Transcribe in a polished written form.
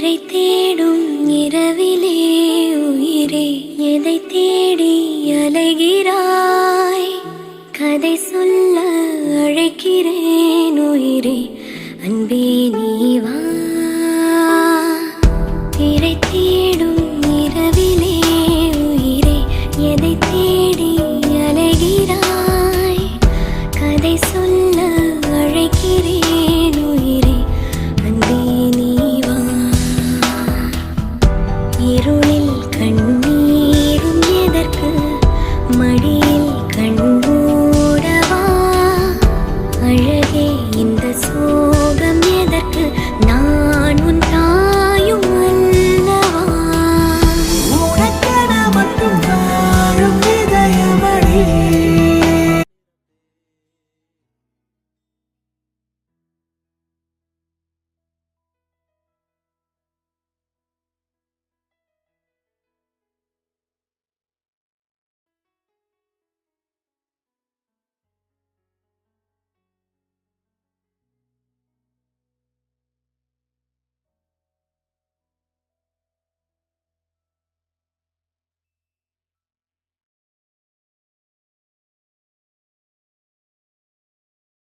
திரை தேடும் இரவிலே உயிரே எதை தேடி அலைகிறாய்? கதை சொல்ல அழைக்கிறேன் உயிரே, அன்பே நீ வா. திரை தேடும் இரவிலே உயிரே எதை தேடி அலைகிறாய்? கதை சொல்ல அழைக்கிறேன் உயிரே, அன்பே நீ வா. இருளில் கண்ணீரும் எதற்கு, மடியில் கண்மூடவா? அழகே இந்த சோகம் எதற்கு,